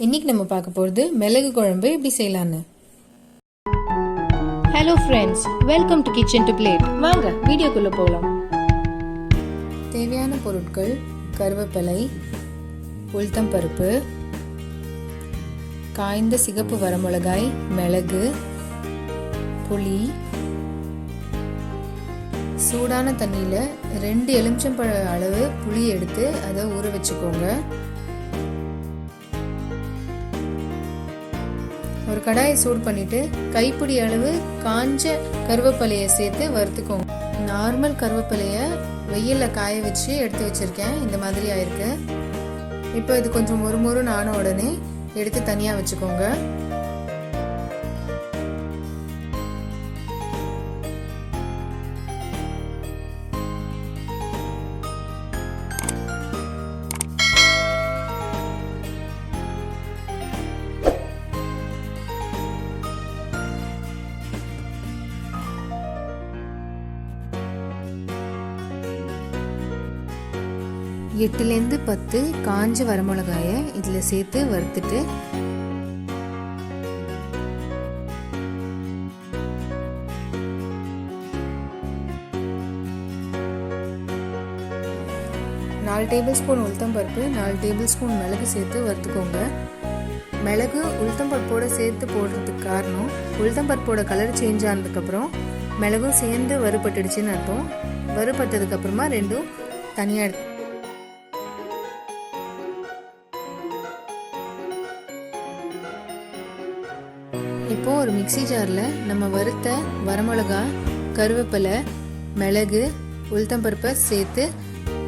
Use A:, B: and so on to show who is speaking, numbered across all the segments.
A: இன்னைக்கு நம்ம பார்க்க போகிறது மிளகு குழம்பு எப்படி செய்யலான்னு.
B: Hello friends, welcome to kitchen to plate. வாங்க வீடியோக்குள்ள போகலாம்.
A: தேவையான பொருட்கள்: கருவேப்பிலை, உளுத்தம் பருப்பு, காய்ந்த சிகப்பு வரமிளகாய், மிளகு, புளி. சூடான தண்ணியில் 2 எலுமிச்சம்பழ அளவு புளி எடுத்து அதை ஊற வச்சுக்கோங்க. ஒரு கடாயை சூடு பண்ணிட்டு கைப்பிடி அளவு காஞ்ச கருவேப்பிலையை சேர்த்து வறுத்துக்கோங்க. நார்மல் கருவேப்பிலையை வெயிலில் காய வச்சு எடுத்து வச்சிருக்கேன். இந்த மாதிரி ஆயிருக்கு. இப்போ இது கொஞ்சம் மொறுமொறுன்னு ஆன உடனே எடுத்து தனியாக வச்சுக்கோங்க. எட்டுலேருந்து 10 காஞ்ச வரமிளகாயை இதில் சேர்த்து வறுத்துட்டு நாலு டேபிள் ஸ்பூன் உளுத்தம் பருப்பு, 4 டேபிள் ஸ்பூன் மிளகு சேர்த்து வறுத்துக்கோங்க. மிளகு உளுத்தம் பருப்போட சேர்த்து போடுறதுக்கு காரணம், உளுத்தம் பருப்போட கலர் சேஞ்ச் ஆனதுக்கப்புறம் மிளகும் சேர்ந்து வறுபட்டுடுச்சுன்னு அர்த்தம். வறுபட்டதுக்கப்புறமா ரெண்டும் தனியாக எடுத்து இப்போ ஒரு மிக்ஸி ஜாரில் நம்ம வறுத்த வரமிளகா, கருவேப்பிலை, மிளகு, உளுத்தம்பருப்பை சேர்த்து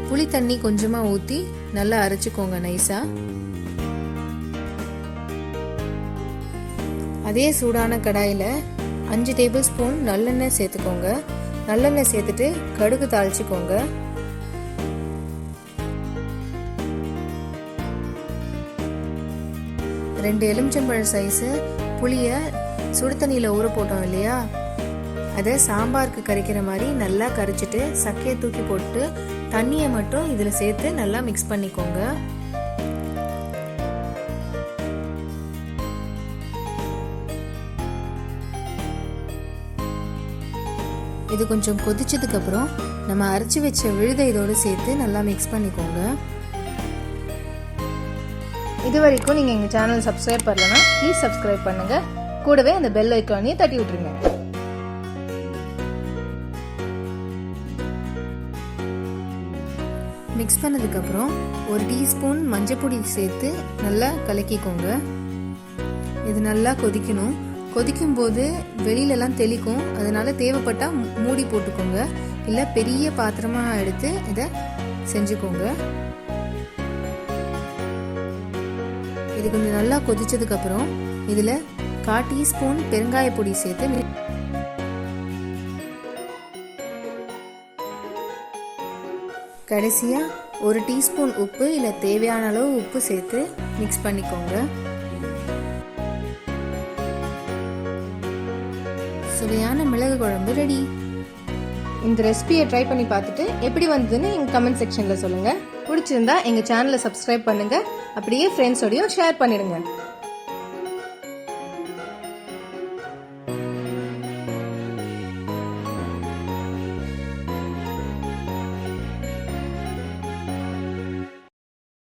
A: புளி தண்ணி கொஞ்சமாக ஊற்றி நல்லா அரைச்சிக்கோங்க நைஸாக. அதே சூடான கடாயில் 5 டேபிள் ஸ்பூன் நல்லெண்ணெய் சேர்த்துக்கோங்க. நல்லெண்ணெய் சேர்த்துட்டு கடுகு தாளிச்சுக்கோங்க. ரெண்டு எலுமிச்சம்பழ சைஸு புளியை சுடு தண்ணியில் ஊற போட்டோம் இல்லையா, அதை சாம்பாருக்கு கரைக்கிற மாதிரி நல்லா கரைச்சிட்டு சக்கையை தூக்கி போட்டு தண்ணியை மட்டும் இதில் சேர்த்து நல்லா மிக்ஸ் பண்ணிக்கோங்க. இது கொஞ்சம் கொதிச்சதுக்கப்புறம் நம்ம அரைச்சி வச்ச விழுதை இதோடு சேர்த்து நல்லா மிக்ஸ் பண்ணிக்கோங்க.
B: இது வரைக்கும் நீங்கள் எங்கள் சேனல் சப்ஸ்கிரைப் பண்ணலன்னா ப்ளீஸ் சப்ஸ்கிரைப் பண்ணுங்கள். கூடவே அந்த பெல் ஐக்கானையும் தட்டி விட்டுருங்க.
A: மிக்ஸ் பண்ணதுக்கப்புறம் 1 டீஸ்பூன் மஞ்சப்பொடி சேர்த்து நல்லா கலக்கிக்கோங்க. இது நல்லா கொதிக்கணும். கொதிக்கும் போது வெளியிலலாம் தெளிக்கும், அதனால தேவைப்பட்டால் மூடி போட்டுக்கோங்க. இல்லை பெரிய பாத்திரமாக எடுத்து இதை செஞ்சுக்கோங்க. இது கொஞ்சம் நல்லா கொதிச்சதுக்கப்புறம் இதில் 1/4 டீஸ்பூன் பெருங்காய பொடி சேர்த்து கடைசியாக 1 டீஸ்பூன் உப்பு இல்லை தேவையான அளவு உப்பு சேர்த்து மிக்ஸ் பண்ணிக்கோங்க. சுவையான மிளகு குழம்பு ரெடி.
B: இந்த ரெசிபியை ட்ரை பண்ணி பார்த்துட்டு எப்படி வந்ததுன்னு எங்கள் கமெண்ட் செக்ஷனில் சொல்லுங்கள். பிடிச்சிருந்தா எங்கள் சேனலை சப்ஸ்கிரைப் பண்ணுங்கள். அப்படியே ஃப்ரெண்ட்ஸோடையும் ஷேர் பண்ணிடுங்க.